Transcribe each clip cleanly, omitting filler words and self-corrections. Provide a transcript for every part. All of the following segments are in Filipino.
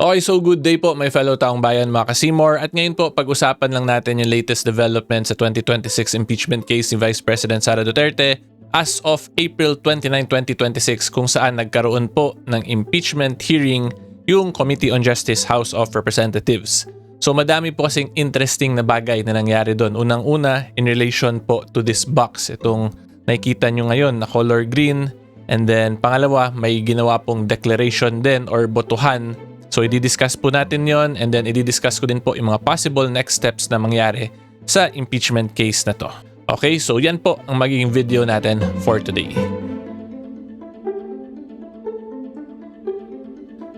Okay, so good day po my fellow taong bayan mga ka-Seymour. At ngayon po, pag-usapan lang natin yung latest development sa 2026 impeachment case ni Vice President Sara Duterte as of April 29, 2026 kung saan nagkaroon po ng impeachment hearing yung Committee on Justice House of Representatives. So madami po kasing interesting na bagay na nangyari doon. Unang-una, in relation po to this box, itong nakikita nyo ngayon na color green. And then pangalawa, may ginawa pong declaration din or botohan. So i-discuss po natin yon, and then i-discuss ko din po yung mga possible next steps na mangyari sa impeachment case na to. Okay, so yan po ang magiging video natin for today.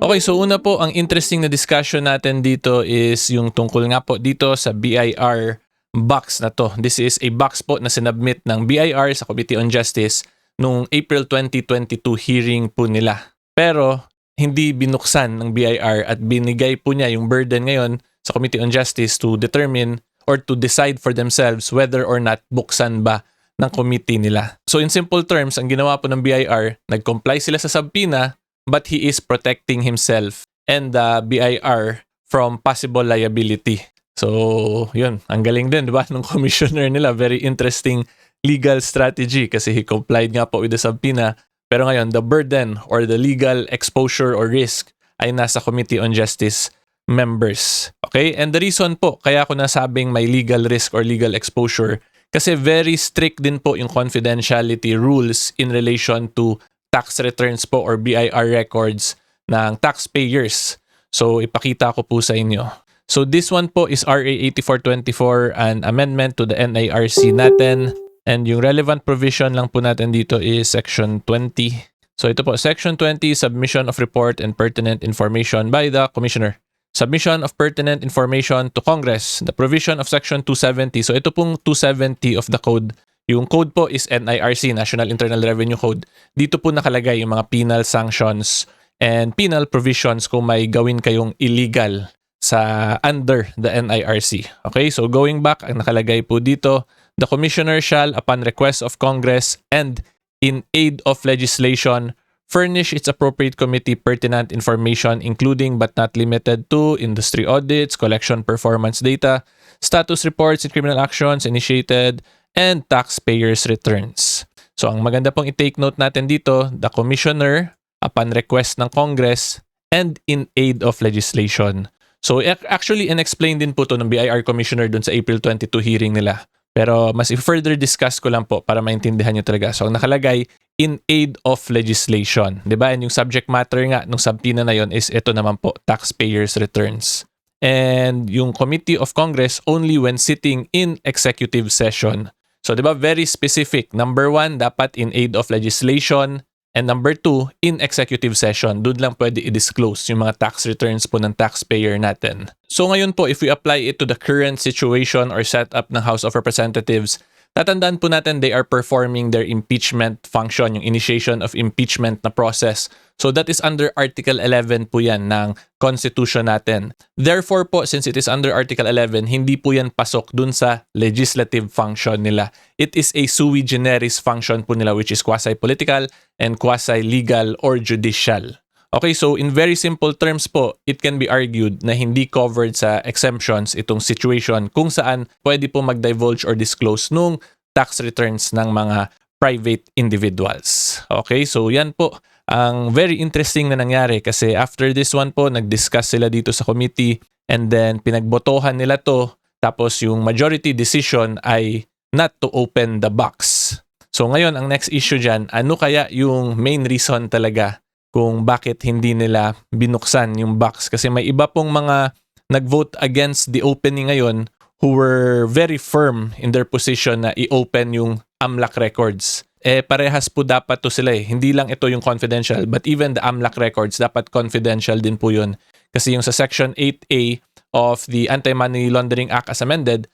Okay, so una po, ang interesting na discussion natin dito is yung tungkol nga po dito sa BIR box na to. This is a box po na sinubmit ng BIR sa Committee on Justice nung April 2022 hearing po nila. Pero hindi binuksan ng BIR at binigay po niya yung burden ngayon sa Committee on Justice to determine or to decide for themselves whether or not buksan ba ng committee nila. So in simple terms, ang ginawa po ng BIR, nag-comply sila sa subpoena but he is protecting himself and the BIR from possible liability. So yun, ang galing din, di ba? Nung commissioner nila, very interesting legal strategy kasi he complied nga po with the subpoena. Pero ngayon, the burden or the legal exposure or risk ay nasa Committee on Justice members. Okay? And the reason po, kaya ako nasabing may legal risk or legal exposure, kasi very strict din po yung confidentiality rules in relation to tax returns po or BIR records ng taxpayers. So, ipakita ko po sa inyo. So, this one po is RA 8424, an amendment to the NARC natin. And yung relevant provision lang po natin dito is Section 20. So ito po, Section 20, Submission of Report and Pertinent Information by the Commissioner. Submission of Pertinent Information to Congress. The provision of Section 270. So ito pong 270 of the code. Yung code po is NIRC, National Internal Revenue Code. Dito po nakalagay yung mga penal sanctions and penal provisions kung may gawin kayong illegal sa under the NIRC. Okay, so going back, ang nakalagay po dito, the Commissioner shall, upon request of Congress and in aid of legislation, furnish its appropriate committee pertinent information including but not limited to industry audits, collection performance data, status reports and criminal actions initiated, and taxpayers' returns. So ang maganda pong i-take note natin dito, the Commissioner, upon request ng Congress and in aid of legislation. So actually, in-explain din po to ng BIR Commissioner dun sa April 22 hearing nila. Pero mas i-further discuss ko lang po para maintindihan nyo talaga. So, ang nakalagay, in aid of legislation. Diba? And yung subject matter nga nung subpoena na yon is ito naman po, taxpayers' returns. And yung Committee of Congress only when sitting in executive session. So, diba? Very specific. Number 1, dapat in aid of legislation. And number 2, in executive session. Doon lang pwede i-disclose yung mga tax returns po ng taxpayer natin. So ngayon po, if we apply it to the current situation or setup ng House of Representatives, tatandaan po natin they are performing their impeachment function, yung initiation of impeachment na process. So that is under Article 11 po yan ng Constitution natin. Therefore po, since it is under Article 11, hindi po yan pasok dun sa legislative function nila. It is a sui generis function po nila which is quasi-political and quasi-legal or judicial. Okay, so in very simple terms po, it can be argued na hindi covered sa exemptions itong situation kung saan pwede po mag-divulge or disclose nung tax returns ng mga private individuals. Okay, so yan po ang very interesting na nangyari kasi after this one po, nag-discuss sila dito sa committee and then pinagbotohan nila to tapos yung majority decision ay not to open the box. So ngayon, ang next issue dyan, ano kaya yung main reason talaga kung bakit hindi nila binuksan yung box? Kasi may iba pong mga nag-vote against the opening ngayon who were very firm in their position na i-open yung AMLAC records. Parehas po dapat to sila eh. Hindi lang ito yung confidential, but even the AMLAC records, dapat confidential din po yun. Kasi yung sa Section 8A of the Anti-Money Laundering Act as amended,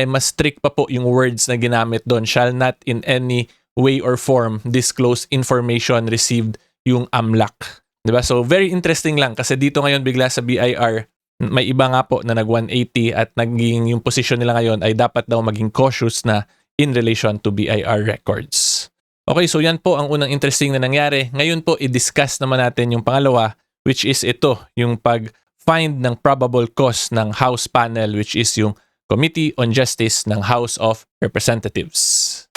mas strict pa po yung words na ginamit doon. Shall not in any way or form disclose information received yung AMLAC. Diba? So, very interesting lang kasi dito ngayon bigla sa BIR, may iba nga po na nag-180 at naging yung position nila ngayon ay dapat daw maging cautious na in relation to BIR records. Okay, so yan po ang unang interesting na nangyari. Ngayon po, i-discuss naman natin yung pangalawa, which is ito, yung pag find ng probable cause ng House panel, which is yung Committee on Justice ng House of Representatives.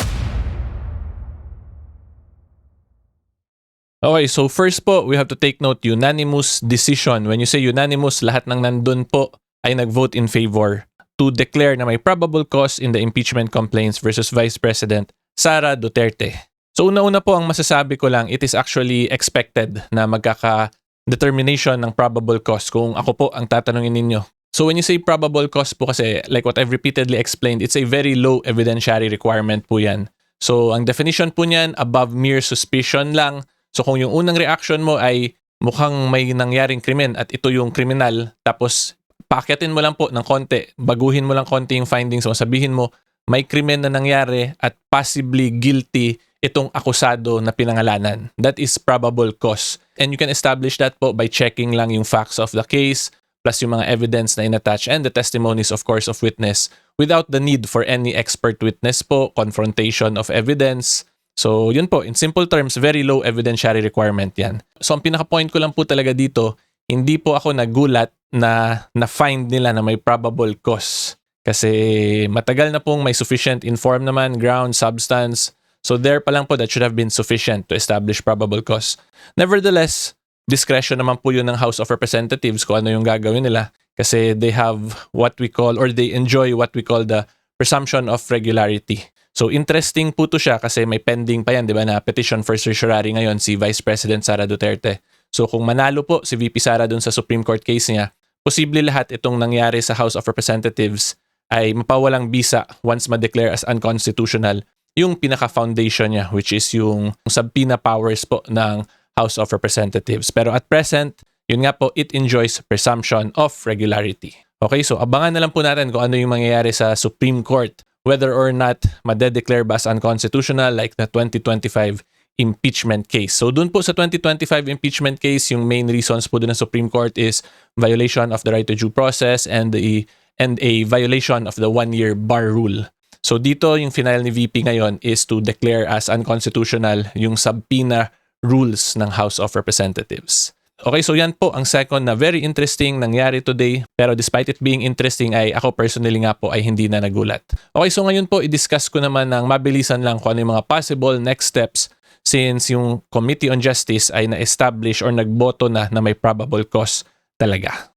Okay, so first po, we have to take note, unanimous decision. When you say unanimous, lahat ng nandun po ay nag-vote in favor to declare na may probable cause in the impeachment complaints versus Vice President Sara Duterte. So una-una po ang masasabi ko lang, it is actually expected na magkaka-determination ng probable cause kung ako po ang tatanungin ninyo. So when you say probable cause po kasi, like what I've repeatedly explained, it's a very low evidentiary requirement po yan. So ang definition po niyan, above mere suspicion lang. So kung yung unang reaction mo ay mukhang may nangyaring krimen at ito yung kriminal, tapos paakyatin mo lang po ng konti, baguhin mo lang konti yung findings mo, sabihin mo may krimen na nangyari at possibly guilty itong akusado na pinangalanan. That is probable cause. And you can establish that po by checking lang yung facts of the case, plus yung mga evidence na inattach and the testimonies of course of witness without the need for any expert witness po, confrontation of evidence. So, yun po, in simple terms, very low evidentiary requirement yan. So, ang pinaka-point ko lang po talaga dito, hindi po ako nagulat na na-find nila na may probable cause. Kasi matagal na pong may sufficient informed naman, ground, substance. So, there pa lang po that should have been sufficient to establish probable cause. Nevertheless, discretion naman po yun ng House of Representatives kung ano yung gagawin nila. Kasi they have what we call, or they enjoy what we call the presumption of regularity. So interesting po to siya kasi may pending pa yan, di ba, na petition for certiorari ngayon si Vice President Sara Duterte. So kung manalo po si VP Sara dun sa Supreme Court case niya, posible lahat itong nangyari sa House of Representatives ay mapawalang bisa once ma-declare as unconstitutional yung pinaka-foundation niya, which is yung subpoena powers po ng House of Representatives. Pero at present, yun nga po, it enjoys presumption of regularity. Okay, so abangan na lang po natin kung ano yung mangyayari sa Supreme Court, whether or not madedeclare ba as unconstitutional like the 2025 impeachment case. So dun po sa 2025 impeachment case, yung main reasons po dun ng Supreme Court is violation of the right to due process and a violation of the 1-year bar rule. So dito yung final ni VP ngayon is to declare as unconstitutional yung subpoena rules ng House of Representatives. Okay, so yan po ang second na very interesting nangyari today. Pero despite it being interesting ay ako personally nga po ay hindi na nagulat. Okay, so ngayon po i-discuss ko naman ng mabilisan lang kung ano yung mga possible next steps since yung Committee on Justice ay na-establish or nagboto na may probable cause talaga.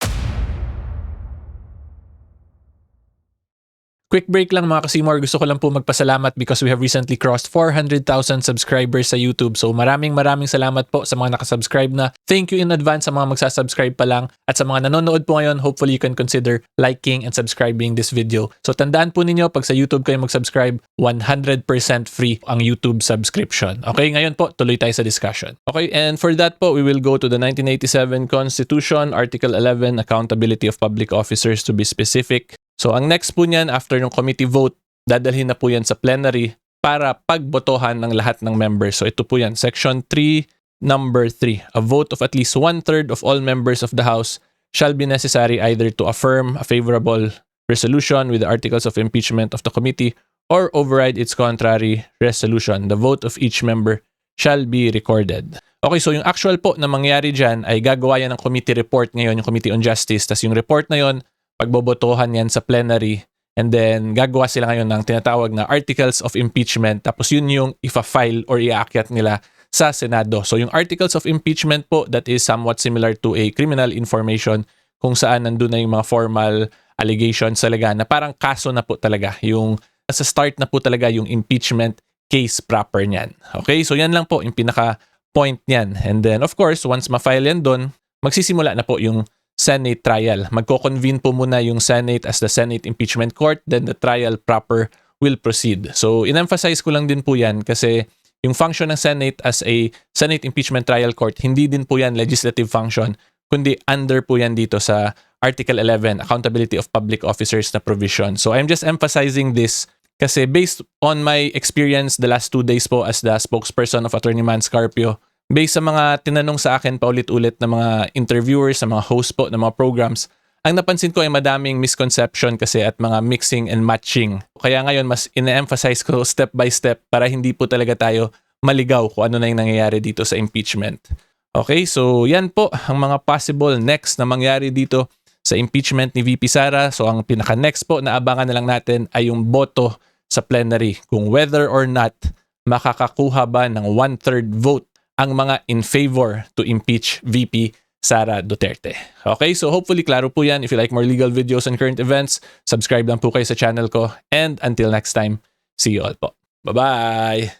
Quick break lang mga ka-C-More, gusto ko lang po magpasalamat because we have recently crossed 400,000 subscribers sa YouTube. So maraming salamat po sa mga nakasubscribe na. Thank you in advance sa mga magsasubscribe pa lang. At sa mga nanonood po ngayon, hopefully you can consider liking and subscribing this video. So tandaan po ninyo, pag sa YouTube kayo mag-subscribe, 100% free ang YouTube subscription. Okay, ngayon po, tuloy tayo sa discussion. Okay, and for that po, we will go to the 1987 Constitution, Article 11, Accountability of Public Officers to be specific. So ang next po niyan, after ng committee vote, dadalhin na po yan sa plenary para pagbotohan ng lahat ng members. So ito po yan, Section 3, Number 3. A vote of at least 1/3 of all members of the House shall be necessary either to affirm a favorable resolution with the articles of impeachment of the committee or override its contrary resolution. The vote of each member shall be recorded. Okay, so yung actual po na mangyari dyan ay gagawa yan ng committee report ngayon, yung Committee on Justice. Tapos yung report na yon, pagbobotohan yan sa plenary, and then gagawa sila ngayon ng tinatawag na articles of impeachment, tapos yun yung ifa-file or iaakyat nila sa Senado. So yung articles of impeachment po, that is somewhat similar to a criminal information kung saan nandun na yung mga formal allegations talaga na parang kaso na po talaga, yung sa start na po talaga yung impeachment case proper niyan. Okay, so yan lang po yung pinaka-point niyan. And then of course, once ma-file yan doon, magsisimula na po yung Senate trial. Magko-convene po muna yung Senate as the Senate Impeachment Court, then the trial proper will proceed. So, in-emphasize ko lang din po yan kasi yung function ng Senate as a Senate Impeachment Trial Court, hindi din po yan legislative function, kundi under po yan dito sa Article 11, Accountability of Public Officers na provision. So, I'm just emphasizing this kasi based on my experience the last 2 days po as the spokesperson of Attorney Man Scarpio, based sa mga tinanong sa akin paulit-ulit na mga interviewers, sa mga host po ng mga programs, ang napansin ko ay madaming misconception kasi at mga mixing and matching. Kaya ngayon mas ina-emphasize ko step by step para hindi po talaga tayo maligaw kung ano na yung nangyayari dito sa impeachment. Okay, so yan po ang mga possible next na mangyari dito sa impeachment ni VP Sara. So ang pinaka-next po na abangan na lang natin ay yung boto sa plenary. Kung whether or not makakakuha ba ng 1/3 vote ang mga in favor to impeach VP Sara Duterte. Okay, so hopefully klaro po yan. If you like more legal videos and current events, subscribe lang po kayo sa channel ko. And until next time, see you all po. Bye-bye!